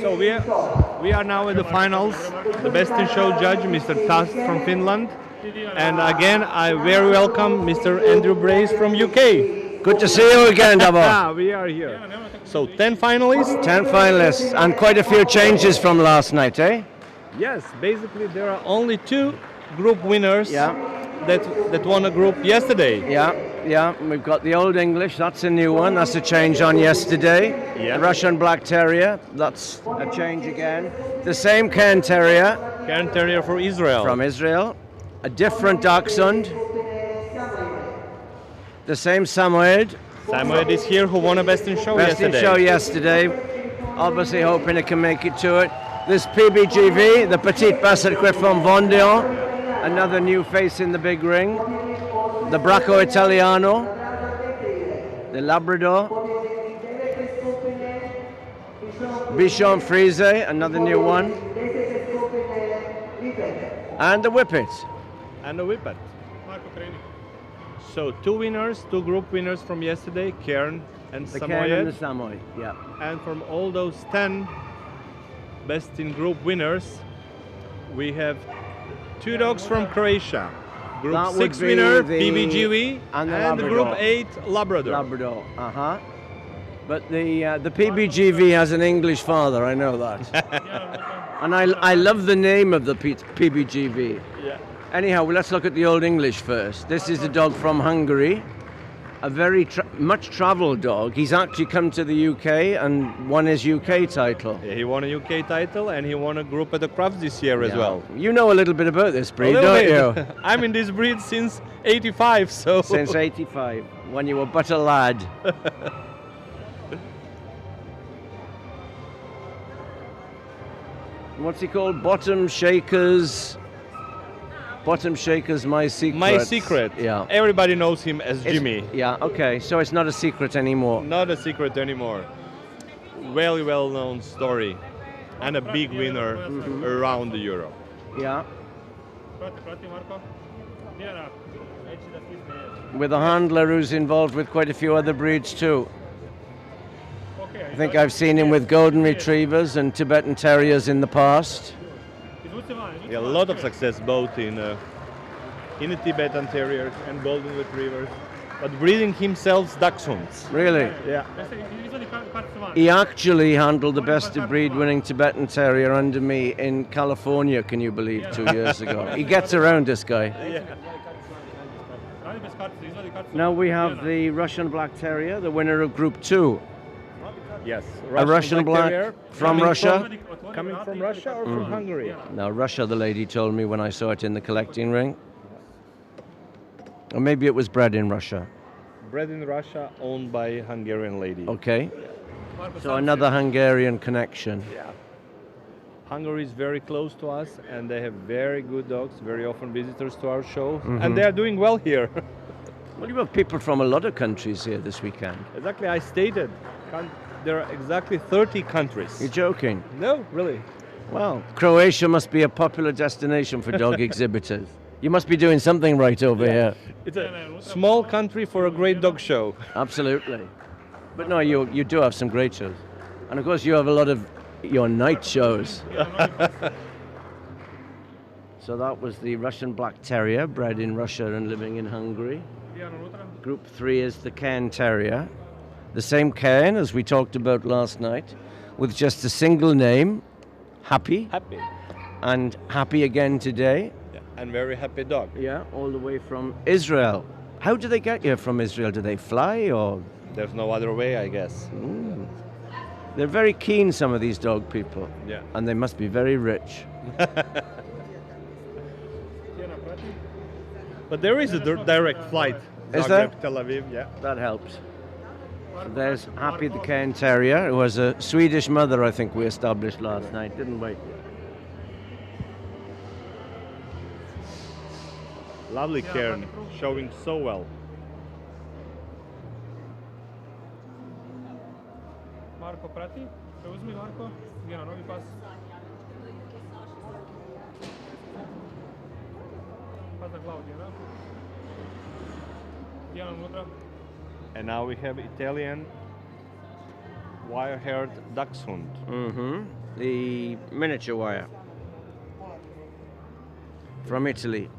So we are now at the finals. The best in show judge, Mr. TAST from Finland. And again, I very welcome Mr. Andrew Brace from UK. Good to see you again, Davo. We are here. So 10 finalists? 10 finalists, and quite a few changes from last night, eh? Yes, basically there are only 2 group winners that won a group yesterday. Yeah, we've got the Old English, that's a new one, that's a change on yesterday. The Russian Black Terrier, that's a change again. The same Cairn Terrier. Cairn Terrier for Israel. From Israel. A different Dachshund. The same Samoyed. Samoyed is here, who won a Best in Show yesterday. Best in Show yesterday. Obviously hoping it can make it to it. This PBGV, the Petite Basset Griffon VENDEEN, another new face in the big ring. The Bracco Italiano, the Labrador, BICHON FRISE, another new one, and the Whippet. And the Whippet. So 2 winners, 2 group winners from yesterday, Cairn and the Samoyed. Cairn and the Samoyed, yeah. And from all those 10 best in group winners, we have 2 dogs from Croatia. Group That 6 would be winner, the- PBGV, and the and Labrador. Group 8 Labrador. Labrador, But the PBGV has an English father, I know that. And I love the name of the PBGV. Yeah. Anyhow, well, let's look at the Old English first. This is a dog from Hungary, a very much travelled dog. He's actually come to the UK and won his UK title. Yeah, he won a UK title and he won a group at the Crafts this year as well. You know a little bit about this breed, A little don't bit. you? I'm in this breed since '85, so. Since '85, when you were but a lad. What's he called? Bottom Shakers, My Secret. My Secret. Yeah. Everybody knows him as Jimmy. Yeah, okay, so it's not a secret anymore. Not a secret anymore. Very well-known story. And a big winner around Europe. Yeah. With a handler who's involved with quite a few other breeds too. I think I've seen him with Golden Retrievers and Tibetan Terriers in the past. Yeah, a lot of success both in the Tibetan Terriers and Golden Retrievers, but breeding himself Dachshunds. Really? Yeah. He actually handled the best of breed winning Tibetan Terrier under me in California, can you believe, 2 years ago. He gets around, this guy. Yeah. Now we have the Russian Black Terrier, the winner of Group 2. Yes. A Russian Black Terrier from Russia. Coming from Russia or from Hungary? Now Russia, the lady told me when I saw it in the collecting ring. Or maybe it was bred in Russia. Bred in Russia, owned by a Hungarian lady. Okay. So another Hungarian connection. Yeah. Hungary is very close to us and they have very good dogs, very often visitors to our show. And they are doing well here. Well, you have people from a lot of countries here this weekend. Exactly, I stated. There are exactly 30 countries. You're joking? No, really. Well, Croatia must be a popular destination for dog exhibitors. You must be doing something right over here. It's a small country for a great dog show. Absolutely. But no, you do have some great shows. And of course you have a lot of your night shows. So that was the Russian Black Terrier, bred in Russia and living in Hungary. Group 3 is the Cairn Terrier. The same Cairn as we talked about last night, with just a single name, Happy. Happy. And Happy again today. Yeah, and very happy dog. Yeah, all the way from Israel. How do they get here from Israel? Do they fly or? There's no other way, I guess. They're very keen, some of these dog people. Yeah. And they must be very rich. But there is a direct flight. Is there? Zagreb, Tel Aviv, yeah. That helps. So there's Happy the Cairn Terrier, who has a Swedish mother, I think we established last night, didn't we? Lovely Cairn, showing so well. Marko prati, preuzmi Marko, Dijana novi pas. Pas na glavu Dijana. Dijana unutra. And now we have Italian wire-haired dachshund. The miniature wire. From Italy.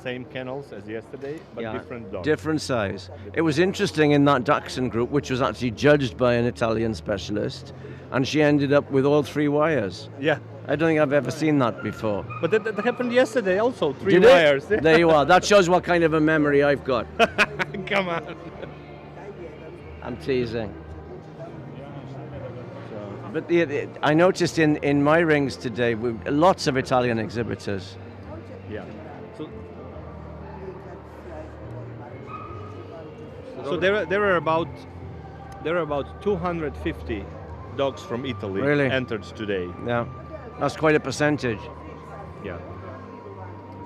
Same kennels as yesterday, but different dogs. Different size. It was interesting in that dachshund group, which was actually judged by an Italian specialist, and she ended up with all 3 wires. Yeah. I don't think I've ever seen that before. But that happened yesterday also, 3 Did wires. It? There you are. That shows what kind of a memory I've got. Come on. I'm teasing. But I noticed in my rings today, lots of Italian exhibitors. Yeah. So there are about 250 dogs from Italy entered today. Yeah, that's quite a percentage. Yeah.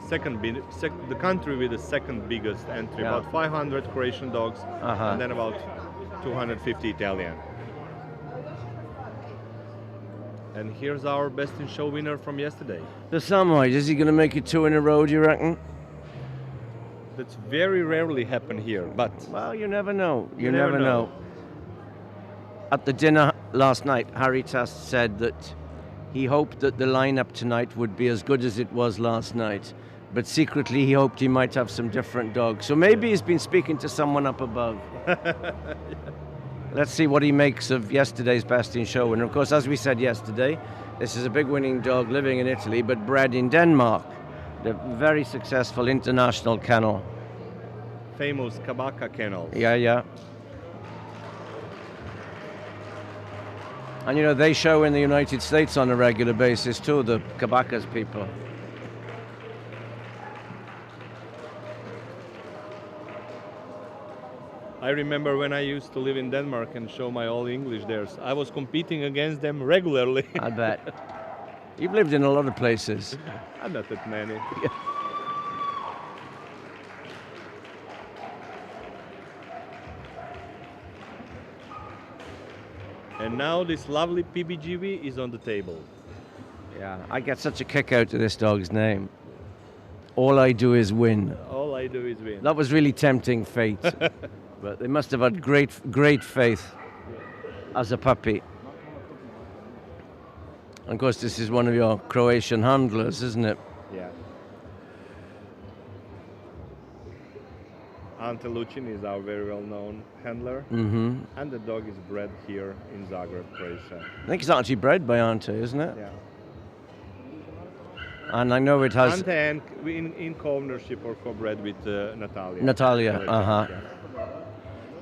The country with the second biggest entry, about 500 Croatian dogs, and then about 250 Italian. And here's our best in show winner from yesterday. The Samite, is he going to make it 2 in a row, do you reckon? That's very rarely happen here, but... Well, you never know. You never know. At the dinner last night, Harry TAST said that he hoped that the lineup tonight would be as good as it was last night, but secretly he hoped he might have some different dogs. So maybe he's been speaking to someone up above. Let's see what he makes of yesterday's best in show. And of course, as we said yesterday, this is a big winning dog living in Italy, but bred in Denmark. The very successful international kennel. Famous CABAKA kennels. Yeah. And you know, they show in the United States on a regular basis too, the CABAKA'S people. I remember when I used to live in Denmark and show my All English there. I was competing against them regularly. I bet. You've lived in a lot of places. I'm not that many. Yeah. And now this lovely PBGV is on the table. Yeah, I get such a kick out of this dog's name. All I do is win. All I do is win. That was really tempting fate. But they must have had great faith as a puppy. And of course, this is one of your Croatian handlers, isn't it? Yeah. Ante Lucin is our very well-known handler. And the dog is bred here in Zagreb, Croatia. I think it's actually bred by Ante, isn't it? Yeah. And I know it has... Ante and in co-ownership or co-bred with Natalia. Natalia,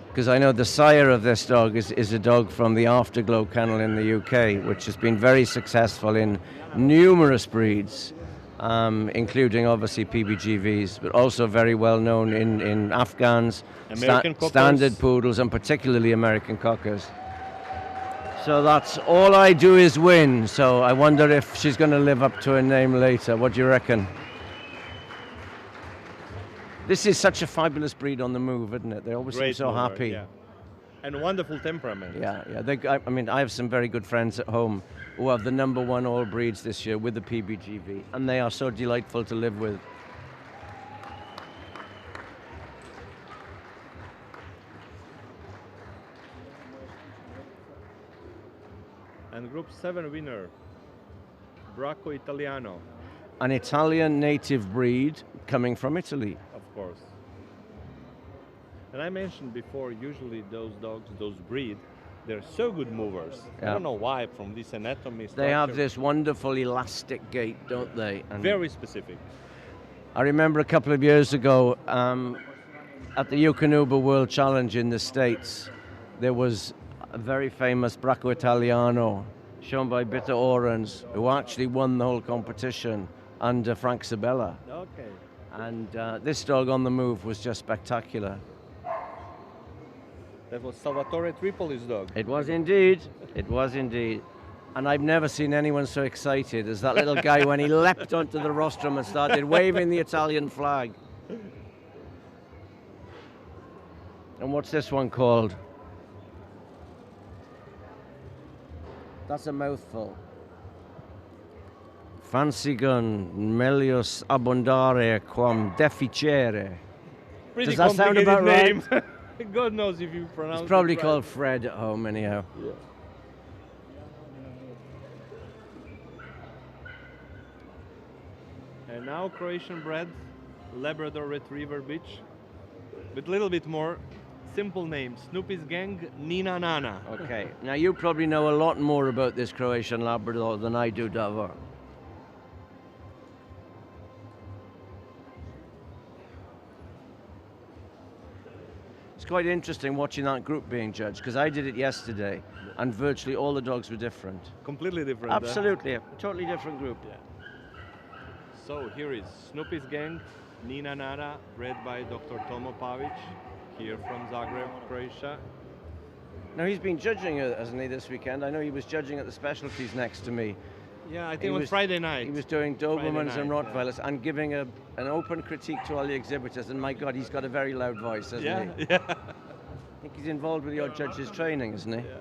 Because I know the sire of this dog is a dog from the Afterglow Kennel in the UK, which has been very successful in numerous breeds, including obviously PBGVs, but also very well known in Afghans, standard poodles, and particularly American cockers. So that's All I Do Is Win. So I wonder if she's going to live up to her name later. What do you reckon? This is such a fabulous breed on the move, isn't it? They always seem so happy. Yeah. And wonderful temperament. Yeah. I mean, I have some very good friends at home who have the #1 all breeds this year with the PBGV, and they are so delightful to live with. And Group 7 winner, Bracco Italiano. An Italian native breed coming from Italy. Of course. And I mentioned before, usually those dogs, those breed, they're so good movers. I don't know why, from this anatomy structure. They have this wonderful elastic gait, don't they? And very specific. I remember a couple of years ago at the Eukanuba World Challenge in the States, there was a very famous Bracco Italiano shown by Bitter Orans, who actually won the whole competition under Frank Sabella. Okay. And this dog on the move was just spectacular. That was Salvatore Tripoli's dog. It was indeed. It was indeed. And I've never seen anyone so excited as that little guy when he leapt onto the rostrum and started waving the Italian flag. And what's this one called? That's a mouthful. Fancy gun, melius abundare quam deficere. Pretty Does that sound about name. right? God knows if you pronounce It's probably it right. called Fred at home anyhow. Yeah. And now Croatian bred Labrador Retriever bitch with a little bit more simple name. Snoopy's gang, Nina Nana. Okay, now you probably know a lot more about this Croatian Labrador than I do, Davor. It's quite interesting watching that group being judged, because I did it yesterday, and virtually all the dogs were different. Completely different. Absolutely, a totally different group. Yeah. So here is Snoopy's gang, Nina Nana, bred by Dr. Tomo Pavic, here from Zagreb, Croatia. Now he's been judging, hasn't he, this weekend? I know he was judging at the specialties next to me. Yeah, I think it was Friday night. He was doing Dobermans and night, Rottweilers and giving an open critique to all the exhibitors, and my God, he's got a very loud voice, hasn't he? Yeah. I think he's involved with your judges' training, isn't he? Yeah.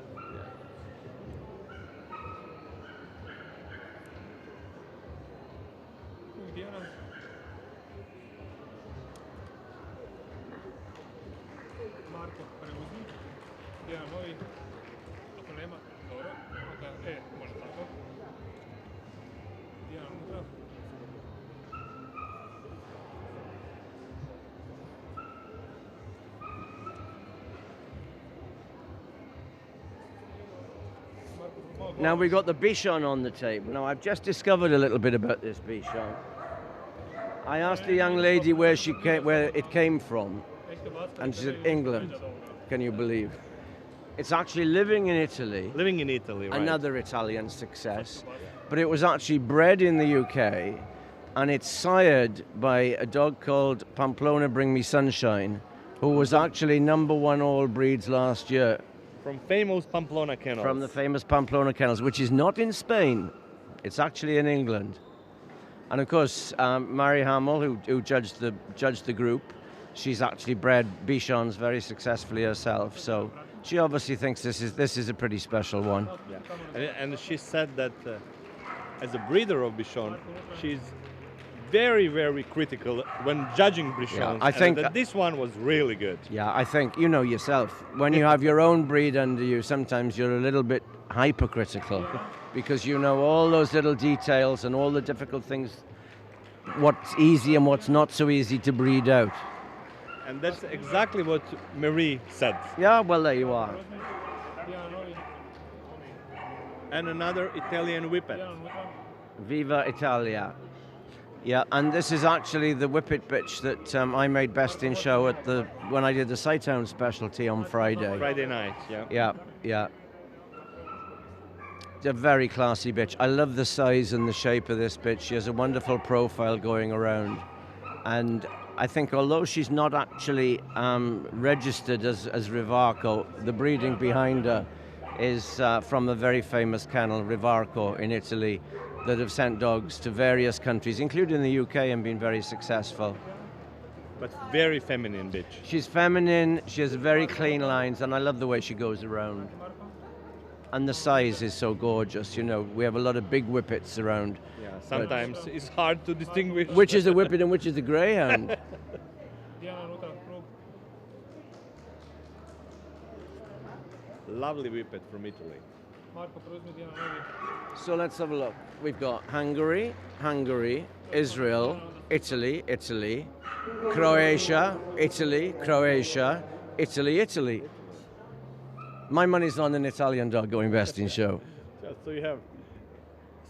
Dijana. Marko, preuzmi. Dijana, novi. Ako nema, dobro. Onda, može tako. Dijana, unutra. Now we've got the BICHON on the table. Now I've just discovered a little bit about this BICHON. I asked the young lady where it came from, and she said England. Can you believe? It's actually living in Italy. Living in Italy, right? Another Italian success. But it was actually bred in the UK, and it's sired by a dog called Pamplona Bring Me Sunshine, who was actually #1 all breeds last year. From famous Pamplona Kennels. From the famous Pamplona Kennels, which is not in Spain. It's actually in England. And of course, Mary Hamill, who judged the group, she's actually bred Bichons very successfully herself. So she obviously thinks this is a pretty special one. Yeah. And she said that as a breeder of Bichon, she's very, very critical when judging Bichons. Yeah, I think that this one was really good. Yeah, I think you know yourself. When you have your own breed under you, sometimes you're a little bit hypercritical because you know all those little details and all the difficult things, what's easy and what's not so easy to breed out. And that's exactly what Marie said. Yeah, well, there you are. Dijana, novi. And another Italian Whippet. Dijana, unutra. Viva Italia. Yeah, and this is actually the Whippet bitch that I made best in show when I did the Sighthound specialty on Friday. Friday night, yeah. Yeah, yeah. It's a very classy bitch. I love the size and the shape of this bitch. She has a wonderful profile going around. And I think although she's not actually registered as Rivarco, the breeding behind her is from a very famous kennel, Rivarco, in Italy, that have sent dogs to various countries, including the UK, and been very successful. But very feminine bitch. She's feminine, she has very clean lines, and I love the way she goes around. And the size is so gorgeous, you know. We have a lot of big Whippets around. Yeah, sometimes it's hard to distinguish. Which is the Whippet and which is the Greyhound? Dijana, unutra. Krug. Lovely Whippet from Italy. Marko, preuzmi. Dijana, novi. So let's have a look. We've got Hungary, Israel, Italy, Croatia, Italy, Italy. My money's on an Italian dog going best in show. So you have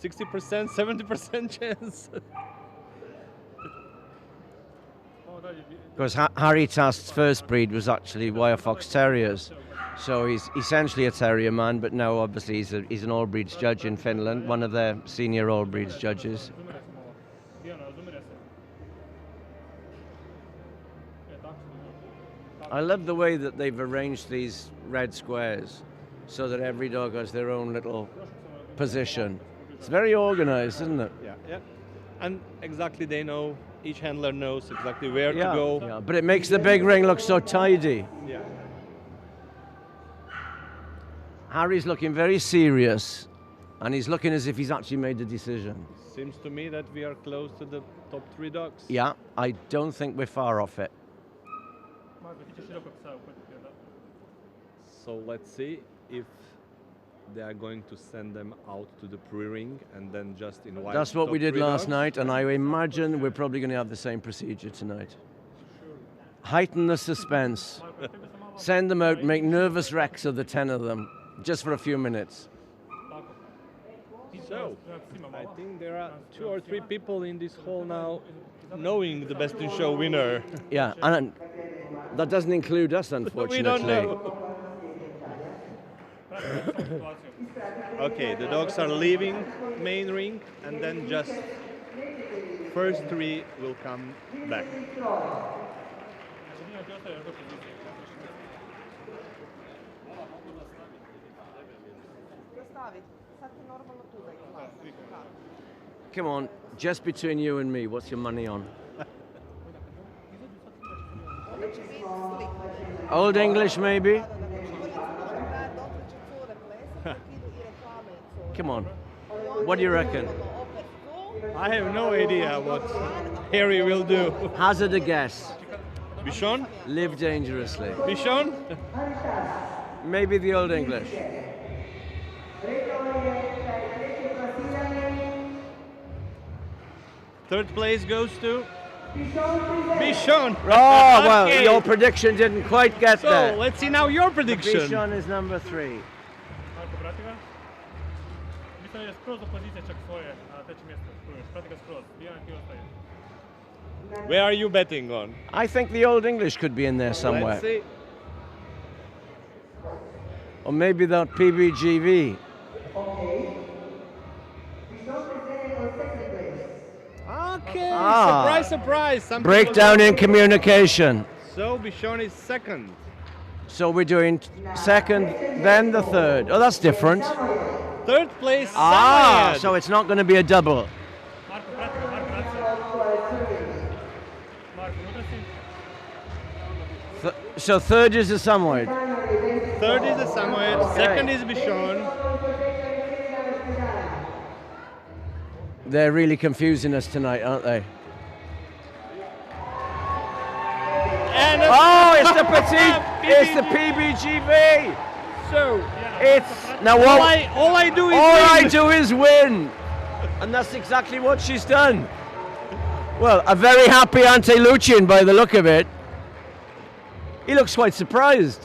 60%, 70% chance. Ovo dalje. Because Harry Tast's first breed was actually Wire Fox Terriers. So he's essentially a terrier man, but now obviously he's an all breeds judge in Finland, one of their senior all breeds judges. Razumire se malo. Dijana, razumire se. Tako. I love the way that they've arranged these red squares so that every dog has their own little position. It's very organized, isn't it? Yeah. And exactly they know, each handler knows exactly where to go. Yeah, but it makes the big ring look so tidy. Yeah. Harry's looking very serious, and he's looking as if he's actually made the decision. Seems to me that we are close to the top 3 dogs. Yeah, I don't think we're far off it. Marko, ti ćeš širokog psa uhvatiti, da. So let's see if they are going to send them out to the pre-ring and then just invite. That's what top we did 3 last dogs. night, and I imagine we're probably going to have the same procedure tonight. Heighten the suspense. Send them out, make nervous wrecks of the 10 of them, just for a few minutes. So, I think there are 2 or 3 people in this hall now knowing the Best in Show winner. Yeah, and that doesn't include us, unfortunately. We don't know. Okay, the dogs are leaving main ring and then just first 3 will come back. Come on, just between you and me, what's your money on? Old English, maybe? Come on, what do you reckon? I have no idea what Harry will do. Hazard a guess. BICHON? Live dangerously. BICHON? Maybe the Old English. Third place goes to BICHON. Oh, well, Okay. your prediction didn't quite get So there. let's see now your prediction. BICHON is number 3. Marko, prati ga. Mislim da je skroz do pozicije čak svoje, na 3. mjesto. Prati ga skroz, jedan ti ostaje. Where are you betting on? I think the Old English could be in there somewhere. Let's see. Or maybe that PBGV. Okay, Ah. surprise, surprise. Some Breakdown people in communication. So BICHON is second. So we're doing second, then the third. Oh, that's different. Third place, Ah, Samoyed. so it's not going to be a double. Marko, prati ga, Marko, radi se. Marko, unutra si. So third is the Samoyed. Third is the Samoyed, second is BICHON. They're really confusing us tonight, aren't they? And Oh, it's the petite. It's the PBGV. So, It's now all what? all I do is All I win. do is win, and that's exactly what she's done. Well, a very happy Ante Lucian by the look of it. He looks quite surprised.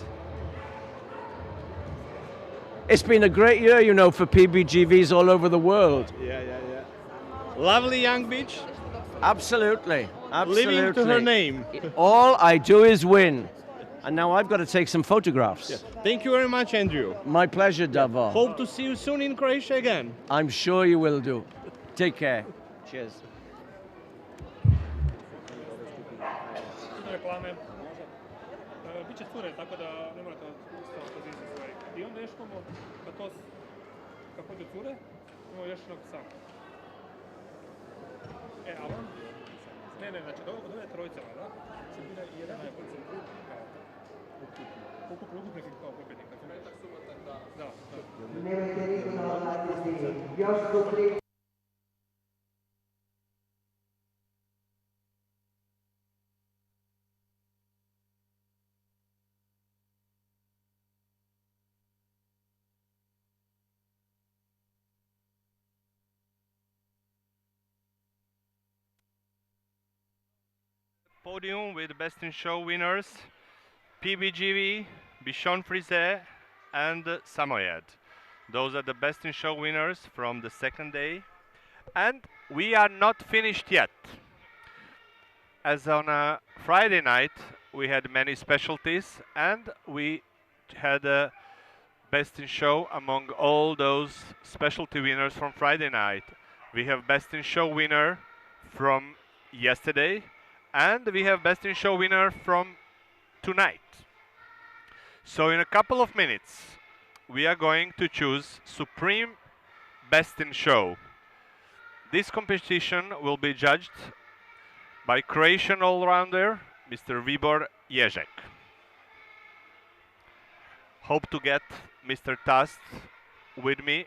It's been a great year, you know, for PBGVs all over the world. Yeah. Lovely young bitch, Absolutely, absolutely. living to her name. All I do is win. And now I've got to take some photographs. Thank you very much, Andrew. My pleasure, Davo. Hope to see you soon in Croatia again. I'm sure you will do. Take care. Cheers. Idu reklame. Biće cure, tako da ne morate ustaviti poziciju svoje. I onda još imamo, kad pođe cure, imamo još jednog psa. A on? Ne, znači od ove trojice, da? Se bira i jedan najbolji. Ukupnik kao pobjednika. Da. Podium with Best in Show winners, PBGV, BICHON FRISE and Samoyed. Those are the Best in Show winners from the second day. And we are not finished yet. As on a Friday night, we had many specialties and we had a Best in Show among all those specialty winners from Friday night. We have Best in Show winner from yesterday and we have Best in Show winner from tonight. So in a couple of minutes, we are going to choose Supreme Best in Show. This competition will be judged by Croatian all-rounder, Mr. Vibor Ježek. Hope to get Mr. TAST with me